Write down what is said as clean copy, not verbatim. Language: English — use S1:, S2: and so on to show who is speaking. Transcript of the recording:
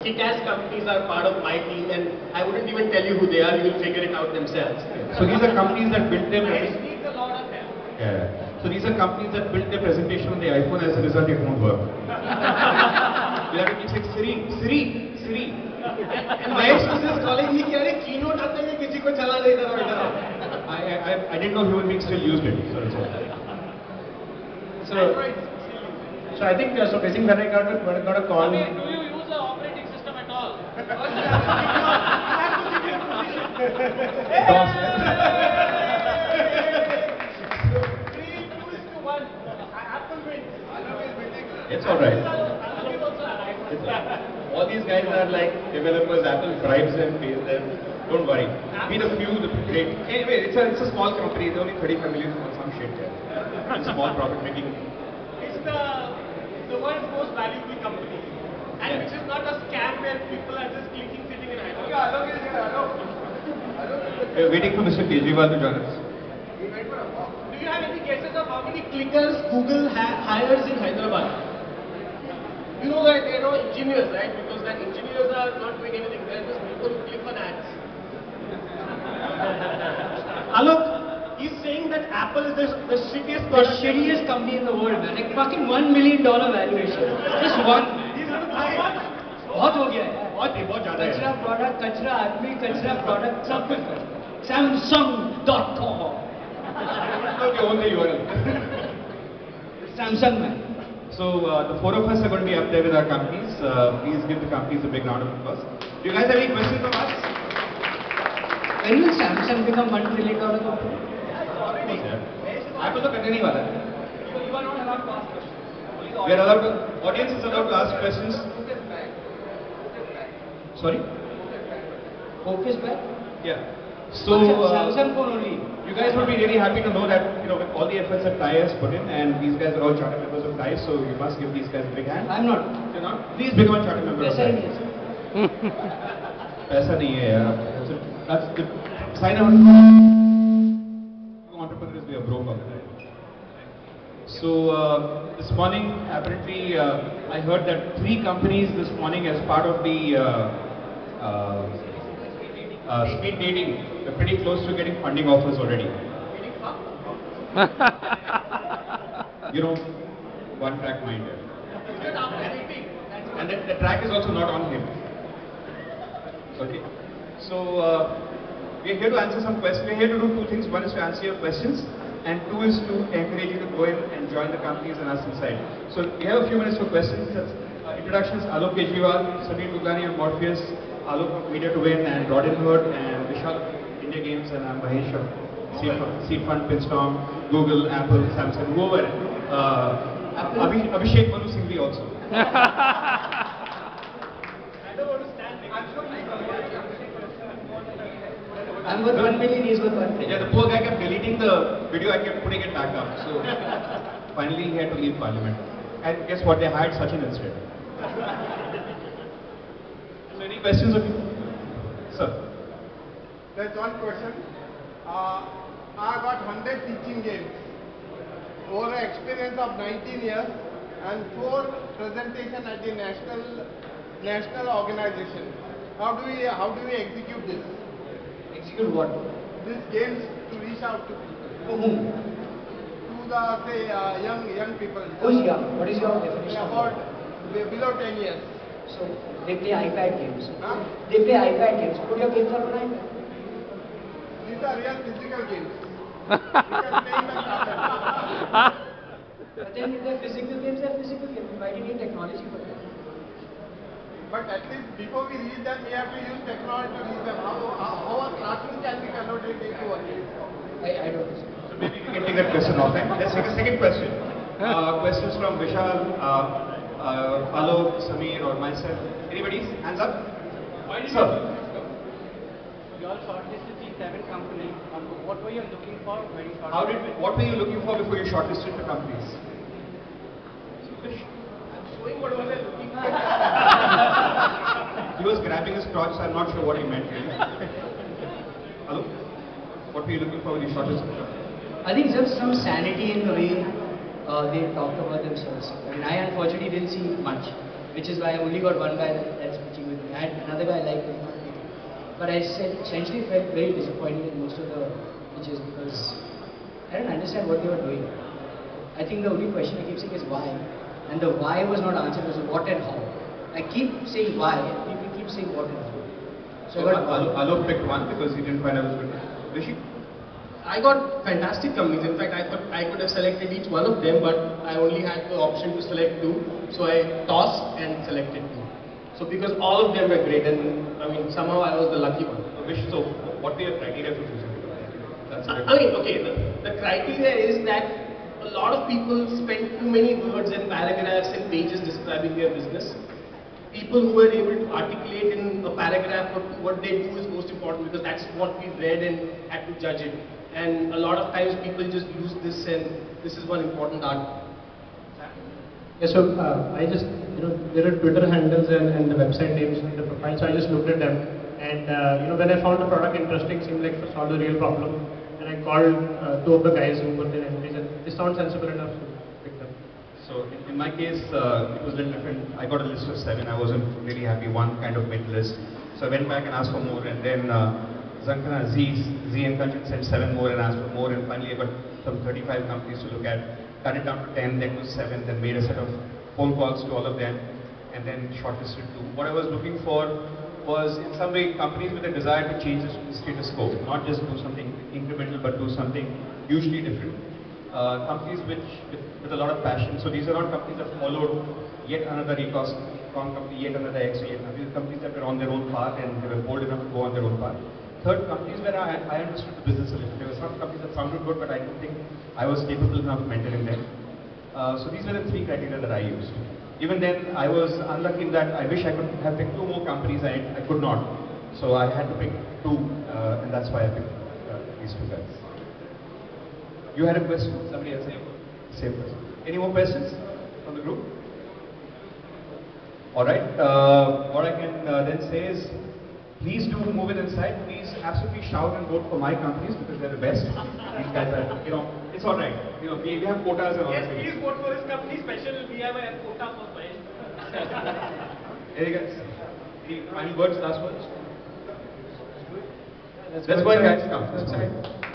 S1: Kick-ass companies are part of my team, and I wouldn't even tell you who they are. You will figure it out themselves.
S2: So these are companies that built their
S1: Mahesh needs a lot of help.
S2: yeah. So these are companies that built their presentation on the iPhone. As a result, it won't work. You have to keep saying Siri.
S1: And Mahesh was just calling me, "Kya keynote aata hai, kisi ko chala nahi idhar aur
S2: I didn't know human beings still used it.
S3: So I think so. Basically, when I got a call.
S4: Do you use the operating system at all?
S2: It's alright. All these guys are like developers. Apple bribes them, pays them. Don't worry. Be the few, the great. Anyway, it's a small company. It's only 35 million or some shit. Yeah. It's small profit making.
S1: It's the world's most valuable company, and which is not a scam where people are just clicking sitting in Hyderabad.
S2: We're waiting for Mr. Kejriwal to join us.
S1: Do you have any guesses of how many clickers Google hires in Hyderabad? You know that they know engineers, right? Because that engineers are not doing anything. They're just people who click on ads. Alok, he's saying that Apple is the shittiest product.
S5: The shittiest company in the world, man. Like fucking $1 million valuation. Just one. बहुत हो गया है.
S2: बहुत ज़्यादा है.
S5: कचरा product, कचरा आदमी, कचरा प्रोडक्ट, सब कुछ. Samsung.com.
S2: Okay, own the URL.
S5: Samsung, man.
S2: So the four of us are going to be up there with our companies. Please give the companies a big round of applause. Do you guys have any questions from us?
S5: When will Samsung become $1 trillion company?
S2: Apple तो करने नहीं वाला है.
S1: You are not allowed to ask questions.
S2: We are allowed to. Audience is allowed to ask questions. Sorry?
S5: Focus back?
S2: Yeah. So
S5: Samsung phone only.
S2: you guys would be really happy to know that with all the efforts that TIE has put in, and these guys are all charter members of TIE, so you must give these guys a big hand.
S5: I'm not.
S2: You're not? Please become a charter member of
S5: पैसा ही
S2: TIE.
S5: नहीं है.
S2: पैसा नहीं है यार. That's the sign up. Entrepreneurs, we are broke all the time. So this morning, apparently, I heard that 3 companies this morning, as part of the speed dating, we're pretty close to getting funding offers already. One track mind. And the track is also not on him. Okay. So we're here to answer some questions. We're here to do 2 things. One is to answer your questions, and 2 is to encourage you to go in and join the companies and us inside. So we have a few minutes for questions. Introductions: Alok Kejriwal, Sameer Guglani of Morpheus, Alok of Media to Win, and Rodin Hood, and Vishal of India Games, and I'm Mahesh of Seed Fund, Pinstorm, Google, Apple, Samsung, whoever. Abhishek Manu Singhvi also.
S5: I'm worth 1 million, he's worth 1 million.
S2: Yeah, the poor guy kept deleting the video, I kept putting it back up. So finally he had to leave Parliament. And guess what? They hired Sachin instead. So any questions of you? Sir.
S6: There's one question. I got 100 teaching games over an experience of 19 years and 4 presentations at the national organization. How do we execute this?
S5: Execute what?
S6: These games to reach out to people.
S5: To whom?
S6: To the young people.
S5: Who's young? What is your definition?
S6: About below 10 years.
S5: So they play iPad games.
S6: Huh?
S5: They play iPad games. Put your kids on an iPad.
S6: These are real physical games. You can play in the tablet.
S5: But then if they're physical games, they're physical games. Why do you need technology for that?
S6: But at least before we reach them, we have to use technology to reach them. How a classroom can be converted into a game?
S5: I don't know.
S2: So maybe we can take that question offline. Let's take a second question. Questions from Vishal, Alok, Sameer, or myself. Anybody? Hands up. Sir.
S4: You all shortlisted the 7 companies. What were you looking for when you shortlisted?
S2: What were you looking for before you shortlisted the companies?
S1: Showing what was I looking for.
S2: He was grabbing his crotch, so I'm not sure what he meant really. Hello? What were you looking for when you shortlisted the companies?
S5: I think just some sanity in the way they talked about themselves. I mean, I unfortunately didn't see much, which is why I only got one guy that's pitching with had another guy like him. But I essentially felt very disappointed in most of the pitches because I didn't understand what they were doing. I think the only question I keep saying is why. And the why was not answered, it was what and how. I keep saying why, and people keep saying what and how.
S2: So Alok picked one because he didn't find out it was good. Rishi?
S1: I got fantastic companies. In fact, I thought I could have selected each one of them, but I only had the option to select two. So I tossed and selected two. So because all of them were great, and I mean, somehow I was the lucky one.
S2: So what were your criteria for choosing? That's it.
S1: I mean, okay, the criteria is that a lot of people spend too many words and paragraphs and pages describing their business. People who are able to articulate in a paragraph what they do is most important because that's what we read and had to judge it. And a lot of times people just use this, and this is one important art.
S3: Yeah, so I just, there are Twitter handles and the website names in the profile, so I just looked at them. And when I found the product interesting, seemed like to solve a real problem. And I called two of the guys who were the entries, and they sound sensible enough to pick them.
S2: So in my case, it was a little different. I got a list of 7. I wasn't really happy. One kind of mid list. So I went back and asked for more, and then Zankana, Z and Kanchan sent 7 more and asked for more, and finally I got some 35 companies to look at. Cut it down to 10, then to 7, then made a set of phone calls to all of them, and then shortlisted 2. What I was looking for was in some way companies with a desire to change the status quo, not just do something incremental, but do something hugely different. Companies with a lot of passion. So these are not companies that followed yet another e-commerce company, yet another X, yet another. These are companies that were on their own path and they were bold enough to go on their own path. Third, companies where I understood the business a little. There were some companies that sounded good, but I didn't think I was capable enough of mentoring them. So these were the 3 criteria that I used. Even then, I was unlucky in that I wish I could have picked 2 more companies. I could not. So I had to pick 2, and that's why I picked these 2 guys. You had a question? Somebody else? Same question. Any more questions from the group? Alright, what I can then say is, please do move it inside. Please absolutely shout and vote for my companies because they're the best. These guys are, it's alright. We have quotas and all that.
S1: Yes, please vote for this company special. We have a quota for Mahesh.
S2: Any guys? Any final words, last words? Let's go ahead, guys. Come. Let's go ahead.